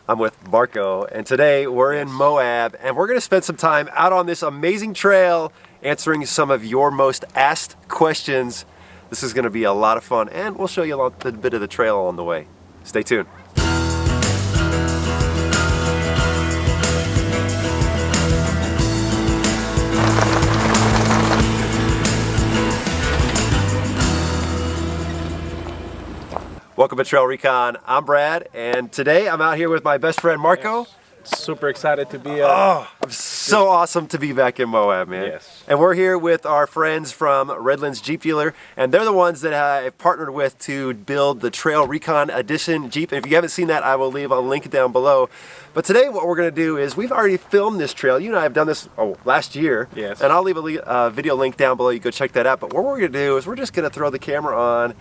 I'm with Marco, and today we're in Moab, and we're going to spend some time out on this amazing trail answering some of your most asked questions. This is going to be a lot of fun, and we'll show you a little bit of the trail on the way. Stay tuned. Welcome to TrailRecon. I'm Brad, and today I'm out here with my best friend Marco. Yes. Super excited to be it's so awesome to be back in Moab, man. Yes. And we're here with our friends from Redlands Jeep Dealer, and they're the ones that I've partnered with to build the TrailRecon Edition Jeep. And if you haven't seen that, I will leave a link down below. But today what we're going to do is we've already filmed this trail. You and I have done this last year. Yes. And I'll leave a video link down below. You go check that out. But what we're going to do is we're just going to throw the camera on.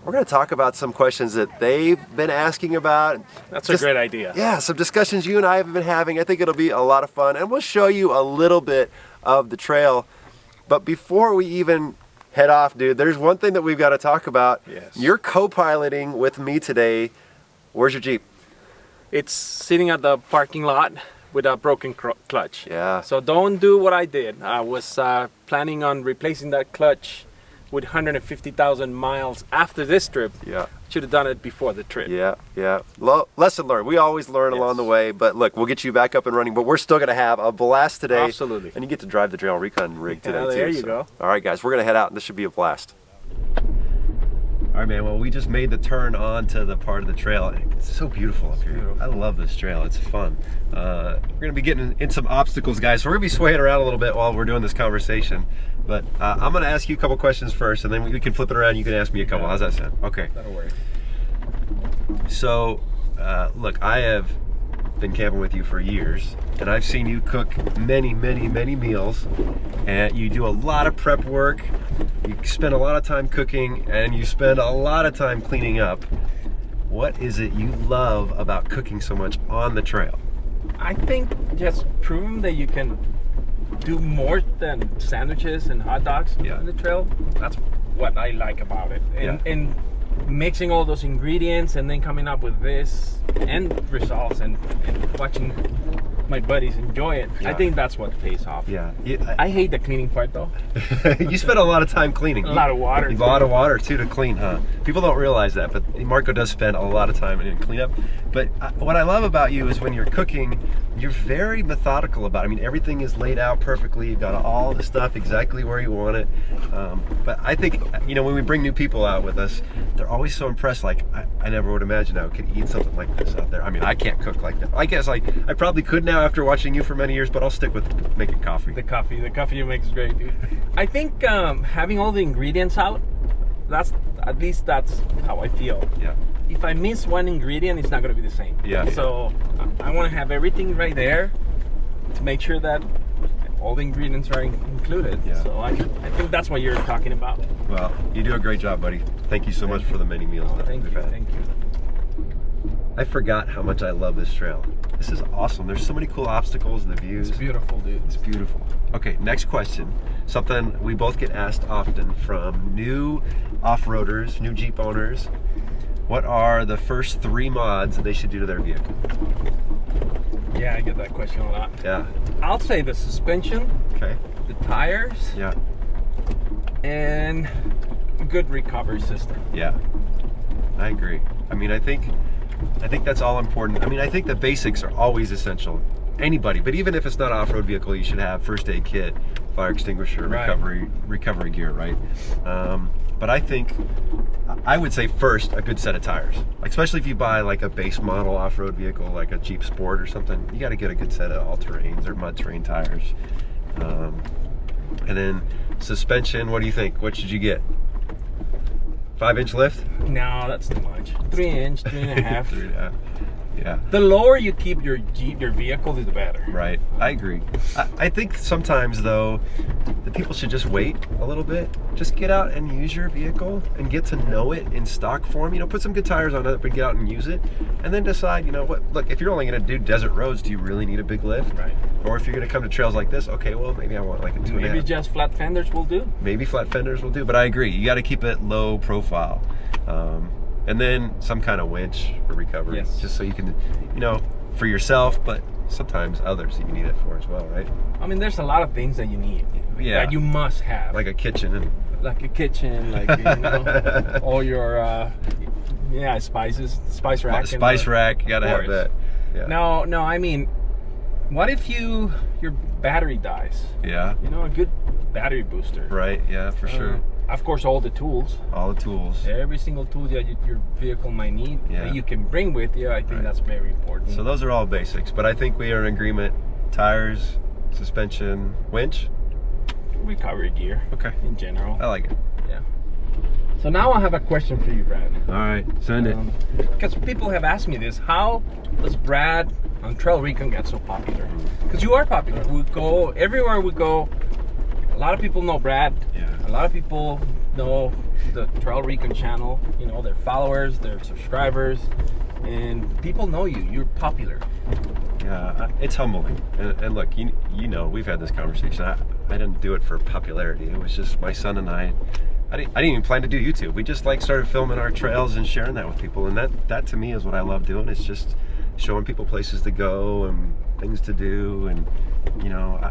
We're going to talk about some questions that they've been asking about. That's a great idea. Yeah, some discussions you and I have been having. I think it'll be a lot of fun, and we'll show you a little bit of the trail. But before we even head off, dude, there's one thing that we've got to talk about. Yes. You're co-piloting with me today. Where's your Jeep? It's sitting at the parking lot with a broken clutch. Yeah. So don't do what I did. I was planning on replacing that clutch with 150,000 miles after this trip. Yeah. Should have done it before the trip. Yeah, yeah. Lesson learned. We always learn along the way, but look, we'll get you back up and running, but we're still going to have a blast today. Absolutely. And you get to drive the TrailRecon rig today, too. There you go. All right, guys, we're going to head out, and this should be a blast. All right, man, well, we just made the turn onto the part of the trail. It's so beautiful up here. Beautiful. I love this trail. It's fun. We're going to be getting in some obstacles, guys, so we're going to be swaying around a little bit while we're doing this conversation. But I'm going to ask you a couple questions first, and then we can flip it around. You can ask me a couple. How's that sound? Okay. That'll work. So, look, I have been camping with you for years, and I've seen you cook many, many, many meals, and you do a lot of prep work. You spend a lot of time cooking, and you spend a lot of time cleaning up. What is it you love about cooking so much on the trail? I think just proving that you can do more than sandwiches and hot dogs on the trail. That's what I like about it. And mixing all those ingredients and then coming up with this end results and watching my buddies enjoy it. I think that's what pays off. I hate the cleaning part though. You spend a lot of time cleaning. A lot of water. A lot of water too to clean, huh? People don't realize that, but Marco does spend a lot of time in cleanup. But what I love about you is when you're cooking, you're very methodical about it. I mean, everything is laid out perfectly. You've got all the stuff exactly where you want it. But I think, you know, when we bring new people out with us, they're always so impressed. Like, I never would imagine I could eat something like this out there. I mean, I can't cook like that. I guess I probably could now after watching you for many years, but I'll stick with making coffee. The coffee you make is great, dude. I think having all the ingredients out, at least that's how I feel. Yeah. If I miss one ingredient, it's not going to be the same. Yeah. So I want to have everything right there to make sure that all the ingredients are included. Yeah. So I think that's what you're talking about. Well, you do a great job, buddy. Thank you so much for the many meals that we've had. Thank you. I forgot how much I love this trail. This is awesome. There's so many cool obstacles and the views. It's beautiful, dude. It's beautiful. Okay, next question. Something we both get asked often from new off-roaders, new Jeep owners. What are the first 3 mods that they should do to their vehicle? Yeah, I get that question a lot. Yeah. I'll say the suspension, okay, the tires, yeah, and a good recovery system. Yeah, I agree. I mean, I think that's all important. I mean, I think the basics are always essential. Anybody, but even if it's not an off-road vehicle, you should have first aid kit, fire extinguisher, recovery gear, right? But I would say first a good set of tires, especially if you buy like a base model off-road vehicle, like a Jeep Sport or something. You got to get a good set of all-terrains or mud terrain tires. And then suspension. What do you think? What should you get? 5-inch lift? No, that's too much. 3-inch, 3.5. 3.5. Yeah. The lower you keep your vehicle, the better. Right. I agree. I think sometimes though, the people should just wait a little bit. Just get out and use your vehicle and get to know it in stock form. You know, put some good tires on it, but get out and use it, and then decide. You know what? Look, if you're only going to do desert roads, do you really need a big lift? Right. Or if you're going to come to trails like this, okay, well maybe I want like a 2.5. Maybe just flat fenders will do. Maybe flat fenders will do. But I agree. You got to keep it low profile. And then some kind of winch for recovery, just so you can, you know, for yourself, but sometimes others you need it for as well, right? I mean, there's a lot of things that you need, that you must have. Like a kitchen and... Like a kitchen, like, you know, all your, spices, spice rack. Spice rack, you gotta have that. Yeah. No, I mean, what if your battery dies? Yeah. You know, a good battery booster. Right, yeah, for sure. Of course, all the tools. All the tools. Every single tool that your vehicle might need, that you can bring with you, I think that's very important. So those are all basics, but I think we are in agreement. Tires, suspension, winch. Recovery gear. Okay. In general. I like it. Yeah. So now I have a question for you, Brad. All right, send it. Because people have asked me this: how does Brad on TrailRecon get so popular? Because you are popular. We go everywhere we go. A lot of people know Brad. Yeah. A lot of people know the TrailRecon channel. You know, their followers, their subscribers, and people know you. You're popular. Yeah, it's humbling. And look, you know, we've had this conversation. I didn't do it for popularity. It was just my son and I didn't even plan to do YouTube. We just started filming our trails and sharing that with people. And that to me is what I love doing. It's just showing people places to go and things to do. And, you know,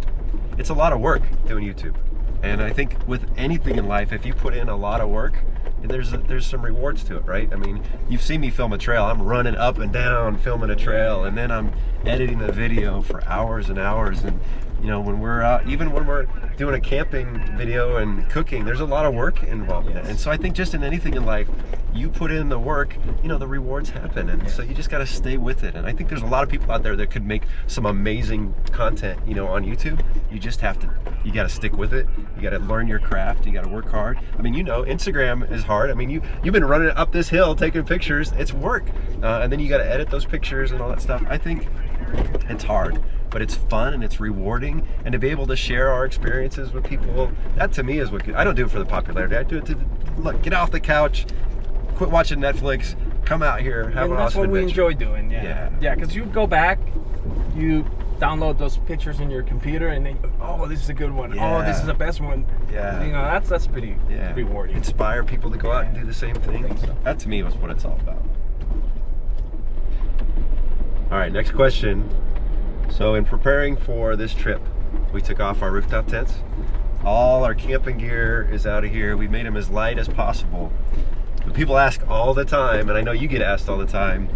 it's a lot of work doing YouTube. And I think with anything in life, if you put in a lot of work, there's some rewards to it, right? I mean, you've seen me film a trail. I'm running up and down filming a trail, and then I'm editing the video for hours and hours. And you know, when we're out, even when we're doing a camping video and cooking, there's a lot of work involved in it. And so I think just in anything in life, you put in the work, you know, the rewards happen. And so you just got to stay with it. And I think there's a lot of people out there that could make some amazing content, you know, on YouTube. You just have to, you got to stick with it. You got to learn your craft. You got to work hard. I mean, you know, Instagram is hard. I mean, you've been running up this hill, taking pictures. It's work. And then you got to edit those pictures and all that stuff. I think it's hard, but it's fun and it's rewarding. And to be able to share our experiences with people, that to me is what, I don't do it for the popularity. I do it to, look, get off the couch, quit watching Netflix, come out here, have an awesome adventure. That's what we enjoy doing, yeah. Yeah, because you go back, you download those pictures in your computer, and then, oh, this is a good one. Yeah. Oh, this is the best one. Yeah. You know, that's pretty rewarding. Inspire people to go out and do the same thing. I think so. That to me was what it's all about. All right, next question. So in preparing for this trip, we took off our rooftop tents. All our camping gear is out of here. We made them as light as possible. But people ask all the time, and I know you get asked all the time,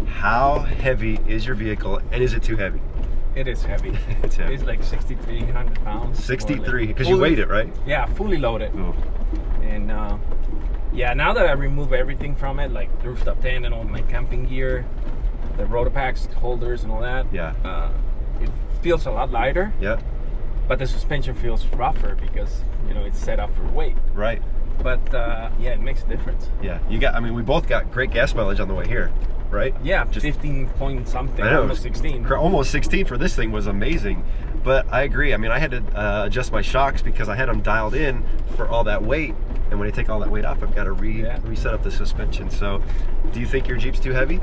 how heavy is your vehicle, and is it too heavy? It is heavy. It's heavy. It's like 6,300 pounds. 63, because you weighed it, right? Yeah, fully loaded. Ooh. And yeah, now that I remove everything from it, like the rooftop tent and all my camping gear, the Rotopacks holders and all that, it feels a lot lighter. Yeah. But the suspension feels rougher because, you know, it's set up for weight. Right. But yeah, it makes a difference. Yeah, I mean, we both got great gas mileage on the way here, right? Yeah, just 15 point something, almost 16. Almost 16 for this thing was amazing. But I agree. I mean, I had to adjust my shocks because I had them dialed in for all that weight. And when I take all that weight off, I've got to reset up the suspension. So, do you think your Jeep's too heavy?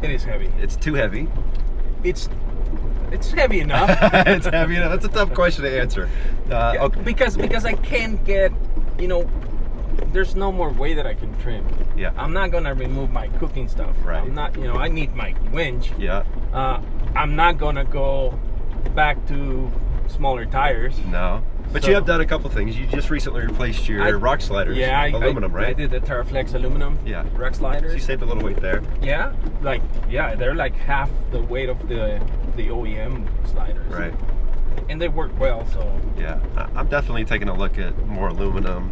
It is heavy. It's too heavy. It's heavy enough. It's heavy enough. That's a tough question to answer. Okay. Because I can't get, you know, there's no more way that I can trim. Yeah. I'm not gonna remove my cooking stuff. Right. I'm not, you know, I need my winch. Yeah. I'm not gonna go back to smaller tires. No. But you have done a couple things. You just recently replaced your rock sliders. Yeah, aluminum, right? I did the TerraFlex aluminum. Yeah. Rock sliders. So you saved a little weight there. Yeah. They're like half the weight of the OEM sliders. Right. And they work well, so. Yeah, I'm definitely taking a look at more aluminum.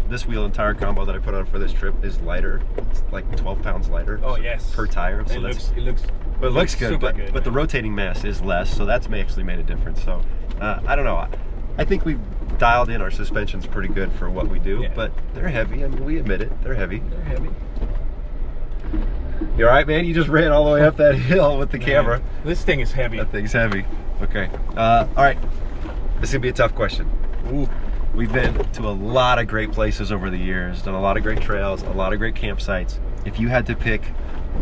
This wheel and tire combo that I put on for this trip is lighter. It's like 12 pounds lighter. Oh, yes. Per tire. So it looks good, but the rotating mass is less, so that's actually made a difference. So I don't know. I think we've dialed in our suspensions pretty good for what we do, but they're heavy. I mean, we admit it. They're heavy. They're heavy. You all right, man? You just ran all the way up that hill with the camera. This thing is heavy. That thing's heavy. Okay. All right. This is going to be a tough question. Ooh. We've been to a lot of great places over the years, done a lot of great trails, a lot of great campsites. If you had to pick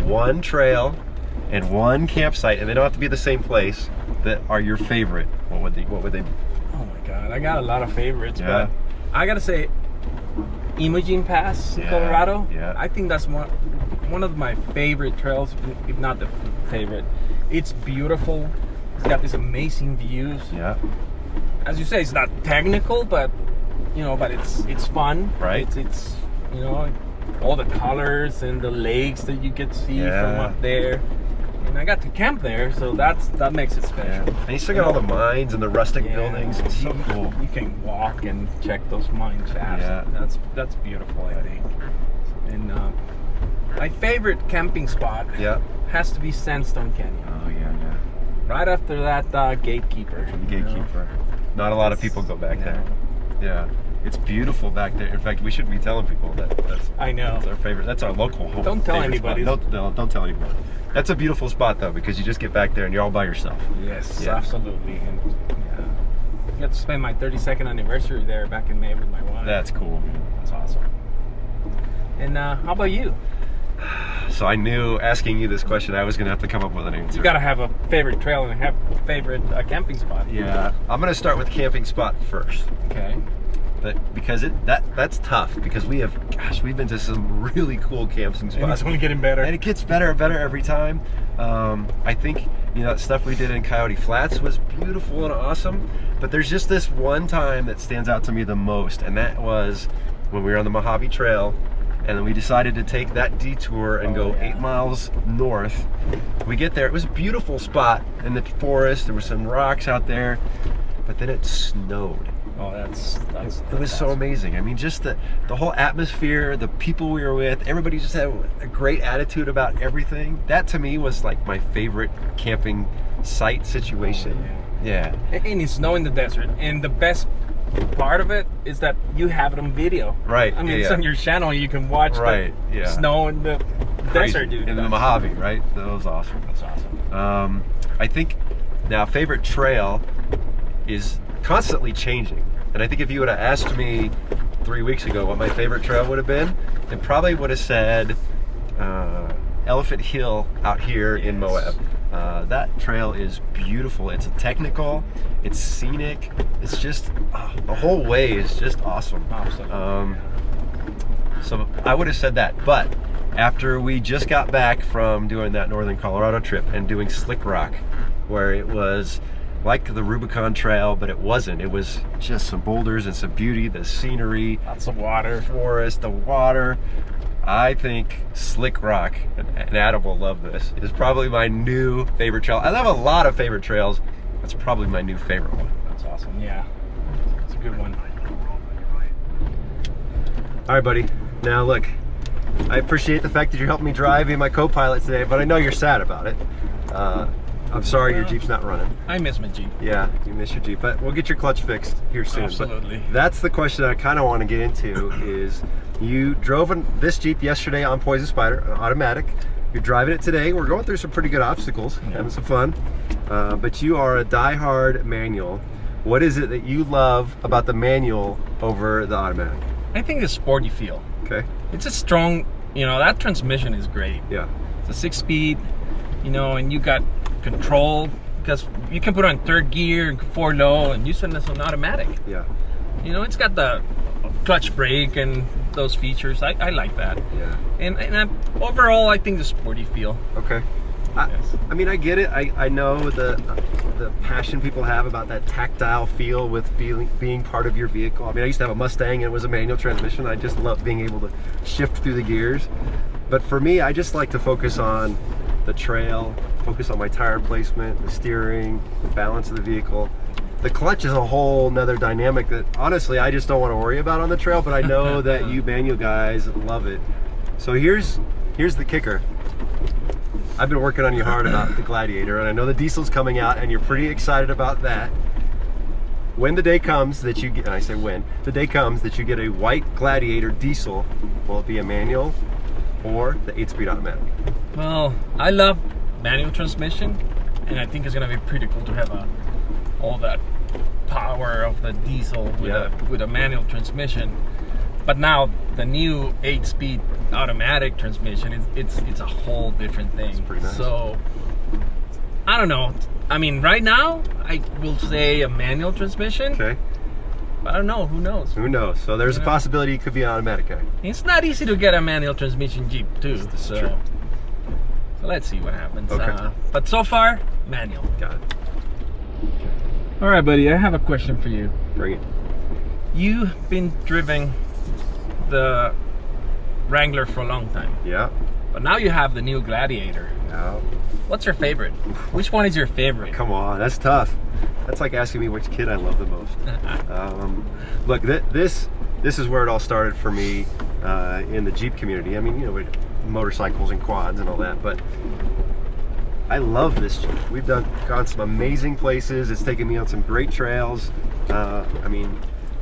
one trail and one campsite, and they don't have to be the same place, that are your favorite, what would they be? Oh my God, I got a lot of favorites, but I gotta say, Imogene Pass in Colorado. Yeah. I think that's one of my favorite trails, if not the favorite. It's beautiful. It's got these amazing views. Yeah. As you say, it's not technical, but but it's fun. Right. It's all the colors and the lakes that you get to see from up there. And I got to camp there, so that makes it special. Yeah. And you still got all the mines and the rustic buildings. It's so cool. You can walk and check those mine shafts. Yeah. That's beautiful, I think. And my favorite camping spot has to be Sandstone Canyon. Oh yeah. Right after that gatekeeper. Gatekeeper. Not a lot of people go back there. Yeah. It's beautiful back there. In fact, we should be telling people that's. I know. That's our favorite. That's our local home. Don't tell anybody. No, don't tell anybody. That's a beautiful spot though, because you just get back there and you're all by yourself. Yes, absolutely. And I got to spend my 32nd anniversary there back in May with my wife. That's cool, man. That's awesome. And how about you? So I knew asking you this question, I was going to have to come up with an answer. You got to have a favorite trail and have a favorite camping spot. Yeah, I'm going to start with camping spot first. Okay. But because that's tough, because we've been to some really cool camping spots. And it's only getting better. And it gets better and better every time. I think that stuff we did in Coyote Flats was beautiful and awesome. But there's just this one time that stands out to me the most, and that was when we were on the Mojave Trail. And then we decided to take that detour and go 8 miles north. We get there, it was a beautiful spot in the forest. There were some rocks out there, but then it snowed. Oh, it was so amazing. I mean, just the whole atmosphere, the people we were with, everybody just had a great attitude about everything. That to me was like my favorite camping site situation. Oh, yeah. And it's snow in the desert, and the best part of it is that you have it on video. Right. I mean, it's on your channel. You can watch the snow in the desert, dude. In the Mojave, right? That was awesome. That's awesome. I think now favorite trail is constantly changing, and I think if you would have asked me 3 weeks ago what my favorite trail would have been, it probably would have said Elephant Hill out here in Moab. That trail is beautiful. It's technical, it's scenic, it's just the whole way is just awesome. Absolutely. So I would have said that, but after we just got back from doing that northern Colorado trip and doing Slick Rock, where it was like the Rubicon Trail, but it wasn't. It was just some boulders and some beauty, the scenery, lots of water, forest, the water. I think Slick Rock, and Adam will love this, is probably my new favorite trail. I have a lot of favorite trails. That's probably my new favorite one. That's awesome. Yeah, it's a good one. All right, buddy. Now look, I appreciate the fact that you're helping me drive, being my co-pilot today, but I know you're sad about it. I'm sorry your Jeep's not running. I miss my Jeep. Yeah, you miss your Jeep, but we'll get your clutch fixed here soon. Absolutely. But that's the question I kind of want to get into is you drove this Jeep yesterday on Poison Spider, an automatic. You're driving it today. We're going through some pretty good obstacles, having some fun. But you are a die-hard manual. What is it that you love about the manual over the automatic? I think the sporty feel. Okay. It's a strong, that transmission is great. Yeah. It's a 6-speed, and you got control, because you can put on 3rd gear, 4 low, and use it as an automatic. Yeah. It's got the clutch brake and those features. I like that. Yeah. And overall, I think the sporty feel. Okay. Yes. I mean, I get it. I know the passion people have about that tactile feel with being part of your vehicle. I mean, I used to have a Mustang and it was a manual transmission. I just love being able to shift through the gears. But for me, I just like to focus on the trail, focus on my tire placement, the steering, the balance of the vehicle. The clutch is a whole nother dynamic that honestly I just don't want to worry about on the trail, but I know that you manual guys love it. So here's the kicker. I've been working on you hard about the Gladiator, and I know the diesel's coming out and you're pretty excited about that. When the day comes that you get, and I say when, the day comes that you get a white Gladiator diesel, will it be a manual or the 8-speed automatic? Well, I love manual transmission, and I think it's gonna be pretty cool to have all that power of the diesel with a manual transmission. But now the new 8-speed automatic transmission, it's a whole different thing. It's pretty nice. So I don't know. I mean, right now I will say a manual transmission. Okay. But I don't know. Who knows? Who knows? So there's a possibility it could be an automatic guy. It's not easy to get a manual transmission Jeep too. That's so true. Let's see what happens. Okay. But so far, manual. Got it. All right, buddy, I have a question for you. Bring it. You've been driving the Wrangler for a long time. Yeah. But now you have the new Gladiator. Yeah. What's your favorite? Which one is your favorite? Come on, that's tough. That's like asking me which kid I love the most. Look, this is where it all started for me in the Jeep community. I mean, you know, with motorcycles and quads and all that, but I love this Jeep. We've gone some amazing places. It's taken me on some great trails. I mean,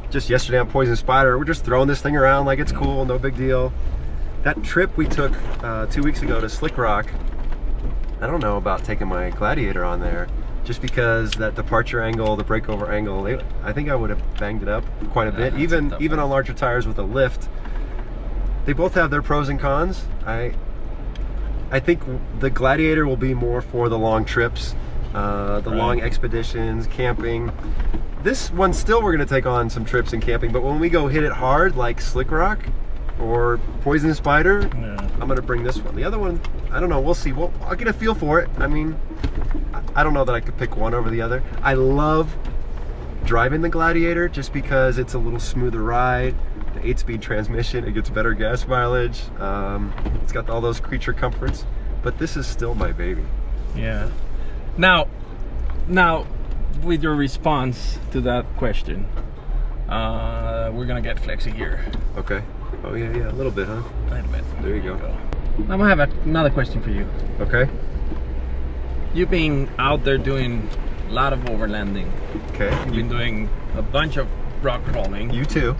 just yesterday on Poison Spider, we're just throwing this thing around like it's cool, no big deal. That trip we took 2 weeks ago to Slick Rock, I don't know about taking my Gladiator on there, just because that departure angle, the breakover angle, I think I would have banged it up quite a bit, even on larger tires with a lift. They both have their pros and cons. I think the Gladiator will be more for the long trips, long expeditions, camping. This one still we're gonna take on some trips and camping, but when we go hit it hard like Slick Rock or Poison Spider, I'm gonna bring this one. The other one, I don't know, we'll see. I'll get a feel for it. I mean, I don't know that I could pick one over the other. I love driving the Gladiator just because it's a little smoother ride. The 8-speed transmission, it gets better gas mileage. It's got all those creature comforts, but this is still my baby. Yeah. Now, with your response to that question, we're gonna get flexy here. Okay. Oh yeah, a little bit, huh? A little bit. There you go. I'm gonna have another question for you. Okay. You've been out there doing a lot of overlanding. Okay. You've been doing a bunch of rock crawling. You too.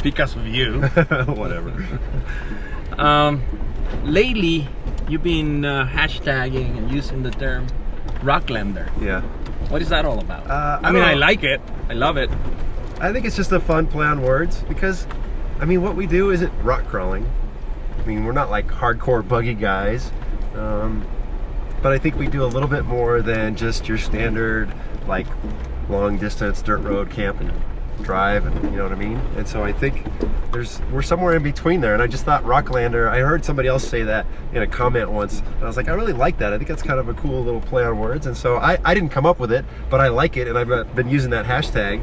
Because of you. Whatever. Lately, you've been hashtagging and using the term Rocklander. Yeah. What is that all about? I mean, I like it. I love it. I think it's just a fun play on words because, I mean, what we do isn't rock crawling. I mean, we're not like hardcore buggy guys. But I think we do a little bit more than just your standard, like, long distance dirt road camp and drive, and you know what I mean? And so I think we're somewhere in between there, and I just thought Rocklander, I heard somebody else say that in a comment once, and I was like, I really like that. I think that's kind of a cool little play on words, and so I didn't come up with it, but I like it, and I've been using that hashtag.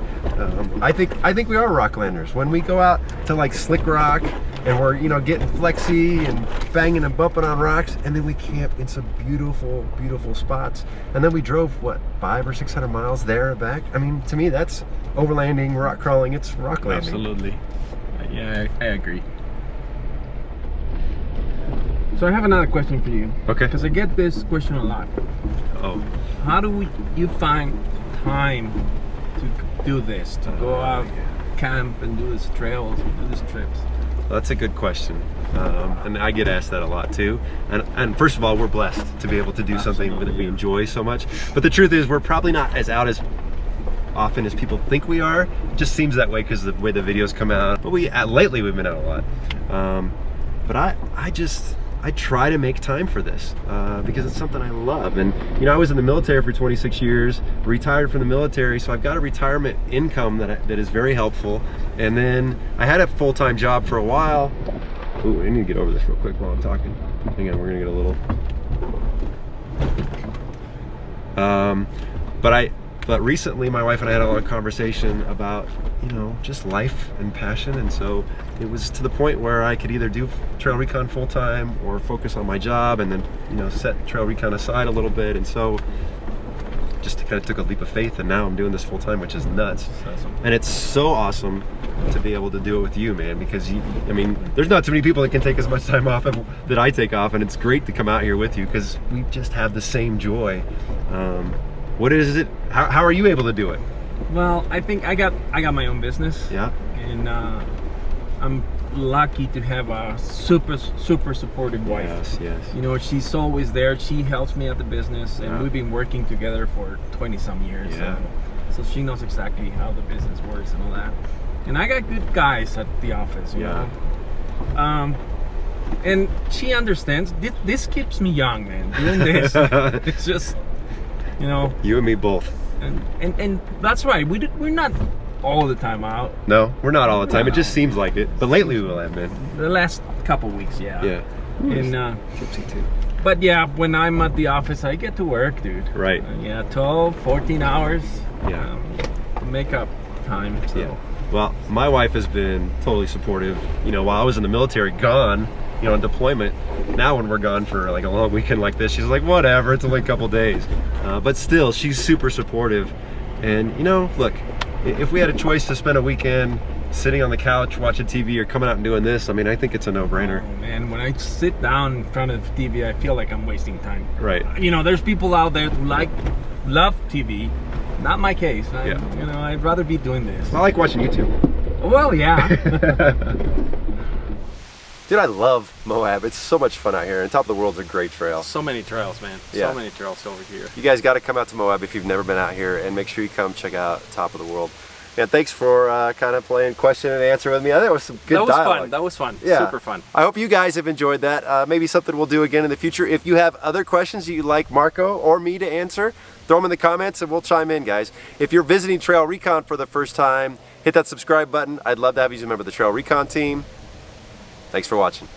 I think we are Rocklanders. When we go out to like Slick Rock, and we're, you know, getting flexy and banging and bumping on rocks, and then we camp in some beautiful, beautiful spots, and then we drove, what, 500 or 600 miles there and back? I mean, to me, that's overlanding, rock crawling, it's rocklanding. Absolutely. Yeah, I agree. So I have another question for you. Okay. Because I get this question a lot. Oh. How do you find time to do this, to go out, camp, and do these trails, and do these trips? Well, that's a good question, and I get asked that a lot too. And first of all, we're blessed to be able to do something that we enjoy so much. But the truth is, we're probably not as out as often as people think we are. It just seems that way because of the way the videos come out. But lately we've been out a lot. But I try to make time for this because it's something I love. And you know, I was in the military for 26 years, retired from the military, so I've got a retirement income that is very helpful. And then I had a full-time job for a while. Ooh, I need to get over this real quick while I'm talking. Hang on, we're gonna get a little. But recently my wife and I had a lot of conversation about, you know, just life and passion, and so it was to the point where I could either do TrailRecon full-time or focus on my job, and then, you know, set TrailRecon aside a little bit. And so just kind of took a leap of faith, and now I'm doing this full-time, which is nuts. Awesome. And it's so awesome to be able to do it with you, man, because I mean, there's not too many people that can take as much time off that I take off, and it's great to come out here with you because we just have the same joy. What is it? How are you able to do it? Well, I think I got my own business. Yeah. And I'm lucky to have a super supportive wife. Yes. You know, she's always there. She helps me at the business, and we've been working together for 20-some years. Yeah. So she knows exactly how the business works and all that. And I got good guys at the office. You know? And she understands. This keeps me young, man. Doing this, it's just, you know. You and me both. And that's right. We're not all the time out. No, we're not all the time. It just seems like it. But lately we will have been. The last couple weeks, yeah. Yeah. And Gypsy too. But yeah, when I'm at the office, I get to work, dude. Right. Yeah, 12, 14 hours. Yeah. To make up time. So. Yeah. Well, my wife has been totally supportive. You know, while I was in the military, gone, you know, on deployment. Now when we're gone for like a long weekend like this, she's like, whatever, it's only a couple days. But still, she's super supportive. And you know, look, if we had a choice to spend a weekend sitting on the couch watching TV or coming out and doing this, I mean, I think it's a no-brainer. Oh, man, when I sit down in front of TV, I feel like I'm wasting time. Right. You know, there's people out there who love TV. Not my case. Yeah. You know, I'd rather be doing this. I like watching YouTube. Well, yeah. Dude, I love Moab. It's so much fun out here. And Top of the World's a great trail. So many trails, man. Yeah. So many trails over here. You guys got to come out to Moab if you've never been out here, and make sure you come check out Top of the World. And thanks for kind of playing question and answer with me. I think it was some good dialogue. That was fun. Yeah. Super fun. I hope you guys have enjoyed that. Maybe something we'll do again in the future. If you have other questions you'd like Marco or me to answer, throw them in the comments and we'll chime in, guys. If you're visiting TrailRecon for the first time, hit that subscribe button. I'd love to have you as a member of the TrailRecon team. Thanks for watching.